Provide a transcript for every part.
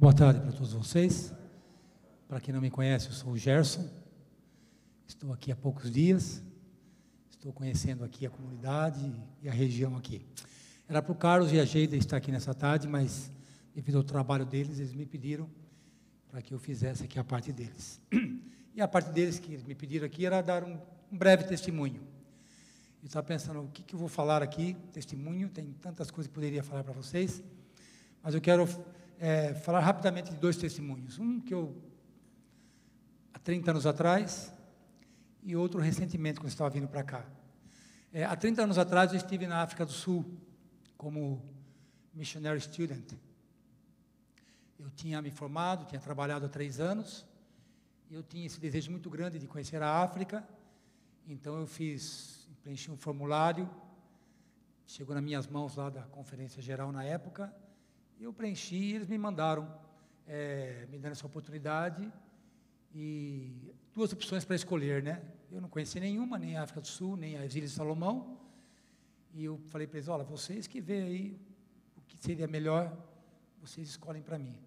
Boa tarde para todos vocês. Para quem não me conhece, eu sou o Gerson. Estou aqui há poucos dias. Estou conhecendo aqui a comunidade e a região aqui. Era para o Carlos e a Geida estar aqui nessa tarde, mas devido ao trabalho deles, eles me pediram para que eu fizesse aqui a parte deles. E a parte deles que eles me pediram aqui era dar um breve testemunho. Eu estava pensando, o que eu vou falar aqui? Testemunho, tem tantas coisas que eu poderia falar para vocês, mas eu quero falar rapidamente de dois testemunhos. Um que eu, há 30 anos atrás, e outro recentemente, quando eu estava vindo para cá. Há 30 anos atrás, eu estive na África do Sul, como missionary student. Eu tinha me formado, tinha trabalhado há 3 anos, e eu tinha esse desejo muito grande de conhecer a África, então eu preenchi um formulário, chegou nas minhas mãos lá da Conferência Geral na época, eu preenchi e eles me mandaram, me dando essa oportunidade, e 2 opções para escolher, né? Eu não conheci nenhuma, nem a África do Sul, nem as Ilhas de Salomão, e eu falei para eles, olha, vocês que veem aí o que seria melhor, vocês escolhem para mim.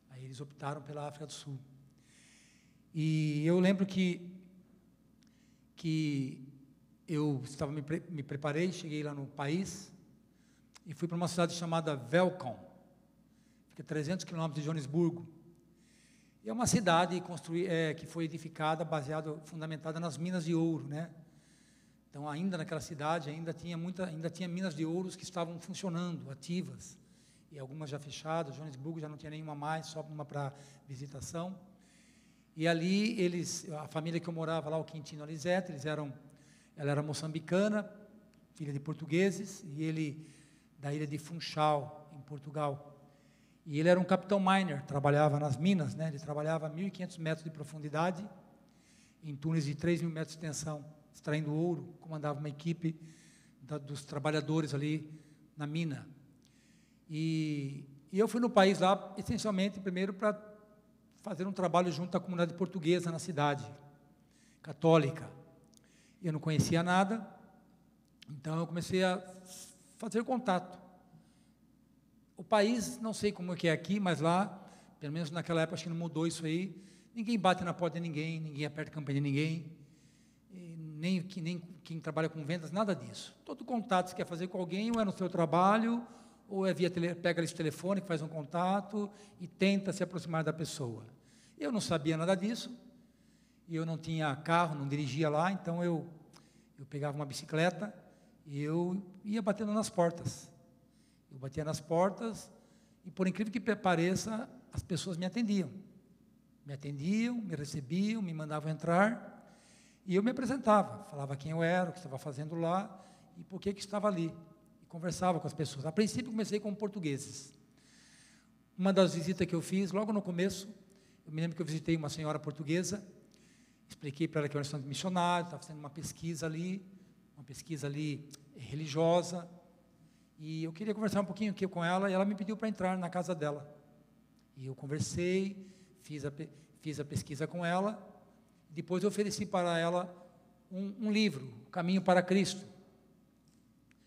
Aí eles optaram pela África do Sul. E eu lembro que eu me preparei, cheguei lá no país, e fui para uma cidade chamada Welkom, fica a 300 quilômetros de Joanesburgo. E é uma cidade que foi edificada, fundamentada nas minas de ouro, né? Então, ainda naquela cidade, ainda tinha minas de ouro que estavam funcionando, ativas, e algumas já fechadas. Joanesburgo já não tinha nenhuma mais, só uma para visitação. E ali, a família que eu morava lá, o Quintino Alizete, ela era moçambicana, filha de portugueses, e ele da ilha de Funchal, em Portugal. E ele era um capitão miner, trabalhava nas minas, né? Ele trabalhava a 1.500 metros de profundidade, em túneis de 3.000 metros de extensão, extraindo ouro, comandava uma equipe dos trabalhadores ali na mina. E eu fui no país lá, essencialmente, primeiro para fazer um trabalho junto à comunidade portuguesa na cidade, católica. Eu não conhecia nada, então eu comecei a fazer contato. O país, não sei como é que é aqui, mas lá, pelo menos naquela época, acho que não mudou isso aí. Ninguém bate na porta de ninguém, ninguém aperta a campainha de ninguém, nem quem trabalha com vendas, nada disso. Todo contato que você quer fazer com alguém, ou é no seu trabalho, ou é pega esse telefone, que faz um contato e tenta se aproximar da pessoa. Eu não sabia nada disso, e eu não tinha carro, não dirigia lá, então eu pegava uma bicicleta e eu ia batendo nas portas. Eu batia nas portas e, por incrível que pareça, as pessoas me atendiam. Me recebiam, me mandavam entrar, e eu me apresentava, falava quem eu era, o que estava fazendo lá, e por que estava ali, e conversava com as pessoas. A princípio, comecei com portugueses. Uma das visitas que eu fiz, logo no começo, eu me lembro que eu visitei uma senhora portuguesa, expliquei para ela que eu era estudante missionário, estava fazendo uma pesquisa ali religiosa, e eu queria conversar um pouquinho aqui com ela, e ela me pediu para entrar na casa dela. E eu conversei, fiz a pesquisa com ela, depois eu ofereci para ela um livro, Caminho para Cristo.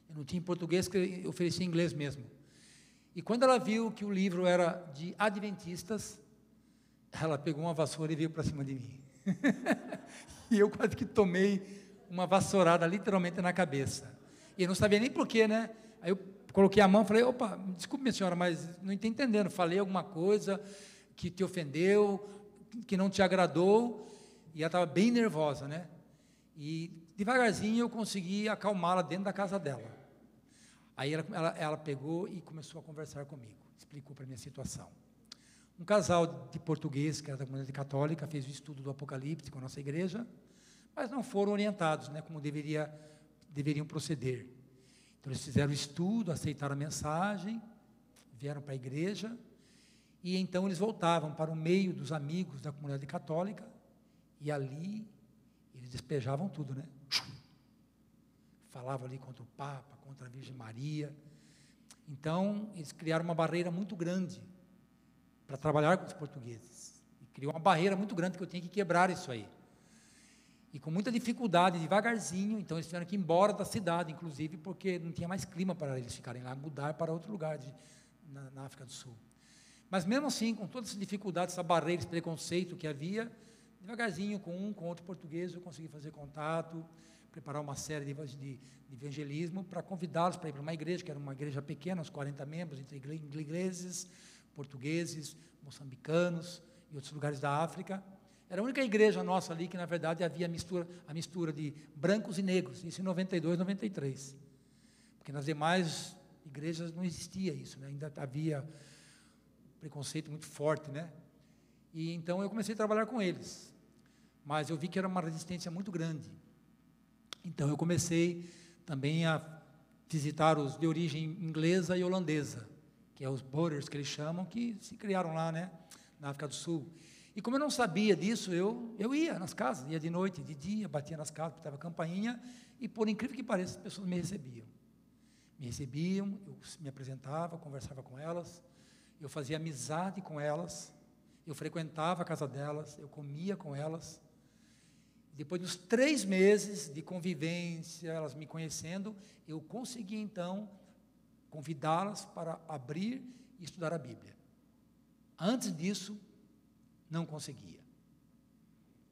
Eu não tinha em português, que eu ofereci em inglês mesmo. E quando ela viu que o livro era de adventistas, ela pegou uma vassoura e veio para cima de mim. E eu quase que tomei uma vassourada, literalmente, na cabeça. E eu não sabia nem porquê, né? Aí eu coloquei a mão e falei, opa, desculpe minha senhora, mas não estou entendendo, falei alguma coisa que te ofendeu, que não te agradou, e ela estava bem nervosa, né? E devagarzinho eu consegui acalmá-la dentro da casa dela. Aí ela pegou e começou a conversar comigo, explicou para mim a situação. Um casal de português, que era da comunidade católica, fez o estudo do Apocalipse com a nossa igreja, mas não foram orientados, né, como deveriam proceder. Então, eles fizeram o estudo, aceitaram a mensagem, vieram para a igreja, e então eles voltavam para o meio dos amigos da comunidade católica, e ali eles despejavam tudo, né? Falavam ali contra o Papa, contra a Virgem Maria. Então, eles criaram uma barreira muito grande para trabalhar com os portugueses. E criou uma barreira muito grande que eu tinha que quebrar isso aí. E com muita dificuldade, devagarzinho, então eles tiveram que ir embora da cidade, inclusive, porque não tinha mais clima para eles ficarem lá, mudar para outro lugar na África do Sul. Mas mesmo assim, com todas essas dificuldades, essa barreira, esse preconceito que havia, devagarzinho, com outro português, eu consegui fazer contato, preparar uma série de evangelismo para convidá-los para ir para uma igreja, que era uma igreja pequena, uns 40 membros, entre ingleses, portugueses, moçambicanos e outros lugares da África. Era a única igreja nossa ali que, na verdade, havia a mistura de brancos e negros, isso em 92, 93. Porque nas demais igrejas não existia isso, né? Ainda havia preconceito muito forte, né? E então eu comecei a trabalhar com eles, mas eu vi que era uma resistência muito grande. Então eu comecei também a visitar os de origem inglesa e holandesa, que é os Boers que eles chamam, que se criaram lá, né, na África do Sul. E como eu não sabia disso, eu ia nas casas, ia de noite, de dia, batia nas casas, botava campainha, e por incrível que pareça, as pessoas me recebiam. Eu me apresentava, conversava com elas, eu fazia amizade com elas, eu frequentava a casa delas, eu comia com elas. Depois dos 3 meses de convivência, elas me conhecendo, eu consegui então convidá-las para abrir e estudar a Bíblia. Antes disso, não conseguia.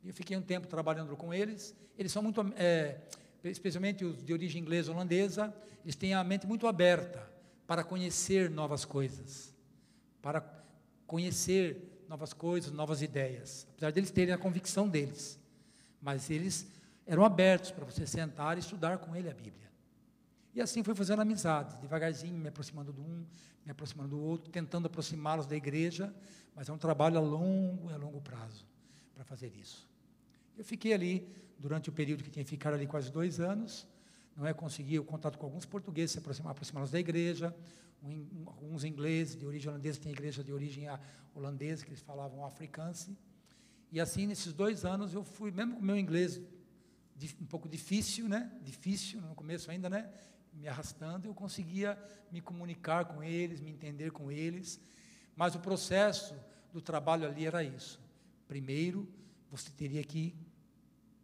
Eu fiquei um tempo trabalhando com eles. Eles são muito, especialmente os de origem inglesa e holandesa, eles têm a mente muito aberta para conhecer novas coisas, para conhecer novas coisas, novas ideias, apesar deles terem a convicção deles, mas eles eram abertos para você sentar e estudar com ele a Bíblia. E assim fui fazendo amizade, devagarzinho, me aproximando de um, me aproximando do outro, tentando aproximá-los da igreja, mas é um trabalho a longo prazo para fazer isso. Eu fiquei ali, durante o período que tinha que ficar ali quase 2 anos, não é, consegui o contato com alguns portugueses, aproximá-los da igreja, alguns ingleses de origem holandesa, tem igreja de origem holandesa, que eles falavam afrikaans, e assim, nesses 2 anos, eu fui, mesmo com o meu inglês um pouco difícil, né, difícil no começo ainda, né, me arrastando, eu conseguia me comunicar com eles, me entender com eles, mas o processo do trabalho ali era isso. Primeiro, você teria que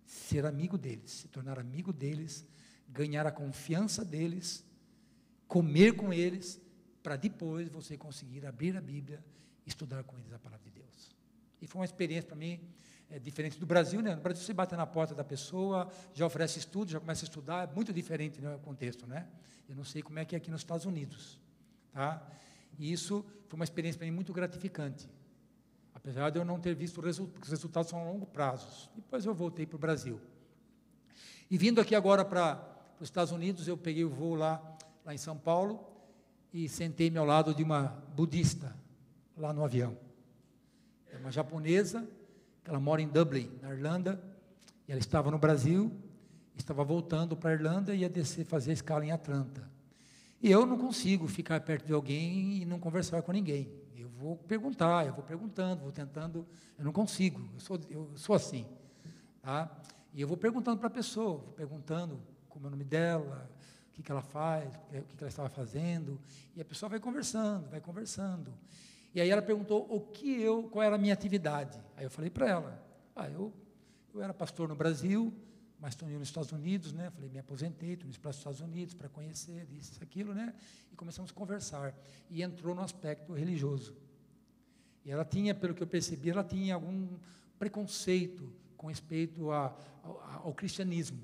ser amigo deles, se tornar amigo deles, ganhar a confiança deles, comer com eles, para depois você conseguir abrir a Bíblia e estudar com eles a palavra de Deus. E foi uma experiência para mim diferente do Brasil, né? No Brasil você bate na porta da pessoa, já oferece estudo, já começa a estudar, é muito diferente, né, o contexto, né? Eu não sei como é que é aqui nos Estados Unidos, tá? E isso foi uma experiência para mim muito gratificante, apesar de eu não ter visto porque os resultados são a longo prazo. Depois eu voltei para o Brasil. E vindo aqui agora para os Estados Unidos, eu peguei o voo lá em São Paulo, e sentei-me ao lado de uma budista, lá no avião. É uma japonesa, que ela mora em Dublin, na Irlanda, e ela estava no Brasil, estava voltando para a Irlanda e ia descer, fazer escala em Atlanta. E eu não consigo ficar perto de alguém e não conversar com ninguém. Eu vou perguntar, eu vou perguntando, vou tentando, eu não consigo, eu sou assim, tá? E eu vou perguntando para a pessoa, vou perguntando como é o nome dela, o que ela faz, o que ela estava fazendo, e a pessoa vai conversando, vai conversando. E aí ela perguntou qual era a minha atividade. Aí eu falei para ela, eu era pastor no Brasil, mas estou nos Estados Unidos, né? Falei, me aposentei, estou indo para os Estados Unidos para conhecer isso, aquilo, né? E começamos a conversar. E entrou no aspecto religioso. E ela tinha, pelo que eu percebi, ela tinha algum preconceito com respeito ao cristianismo.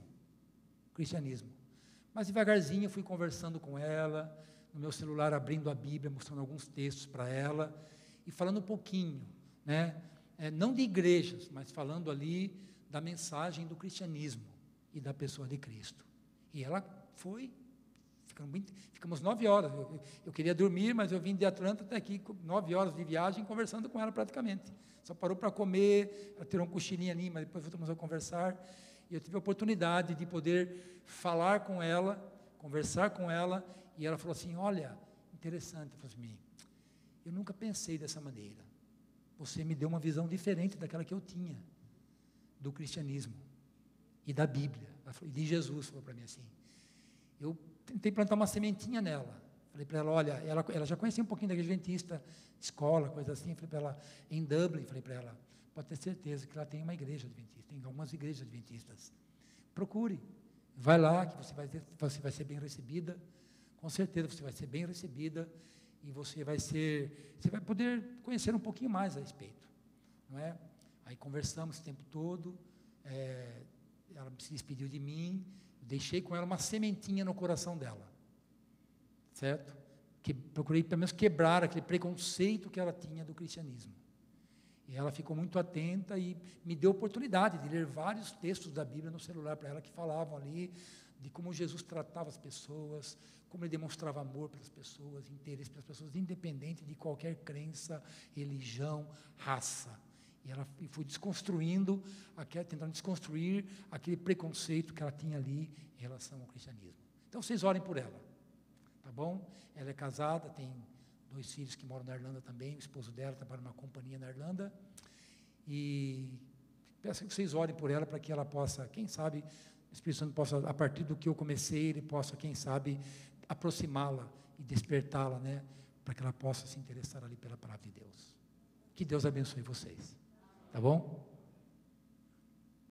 Mas devagarzinho eu fui conversando com ela, no meu celular abrindo a Bíblia, mostrando alguns textos para ela, e falando um pouquinho, né? Não de igrejas, mas falando ali da mensagem do cristianismo e da pessoa de Cristo. E ela foi, ficamos 9 horas, eu queria dormir, mas eu vim de Atlanta até aqui, 9 horas de viagem, conversando com ela praticamente. Só parou para comer, ela tirou um cochilinho ali, mas depois voltamos a conversar, e eu tive a oportunidade de poder falar com ela, conversar com ela, e ela falou assim, olha, interessante, eu falei assim, eu nunca pensei dessa maneira, você me deu uma visão diferente daquela que eu tinha, do cristianismo, e da Bíblia, e de Jesus, falou para mim assim, eu tentei plantar uma sementinha nela, falei para ela, olha, ela já conhecia um pouquinho da igreja adventista, escola, coisa assim, falei para ela, em Dublin, falei para ela, pode ter certeza que lá tem uma igreja adventista, tem algumas igrejas adventistas, procure, vai lá, que você vai ser bem recebida, com certeza você vai ser bem recebida, e você vai poder conhecer um pouquinho mais a respeito, não é? Aí conversamos o tempo todo, ela se despediu de mim, deixei com ela uma sementinha no coração dela, certo? Que procurei pelo menos quebrar aquele preconceito que ela tinha do cristianismo. E ela ficou muito atenta e me deu a oportunidade de ler vários textos da Bíblia no celular para ela, que falavam ali de como Jesus tratava as pessoas, como ele demonstrava amor pelas pessoas, interesse pelas pessoas, independente de qualquer crença, religião, raça. E fui desconstruindo, tentando desconstruir aquele preconceito que ela tinha ali em relação ao cristianismo. Então, vocês orem por ela, tá bom? Ela é casada, tem 2 filhos que moram na Irlanda também, o esposo dela trabalha numa companhia na Irlanda, e peço que vocês orem por ela, para que ela possa, quem sabe, o Espírito Santo possa, a partir do que eu comecei, ele possa, quem sabe, aproximá-la e despertá-la, né, para que ela possa se interessar ali pela palavra de Deus. Que Deus abençoe vocês, tá bom?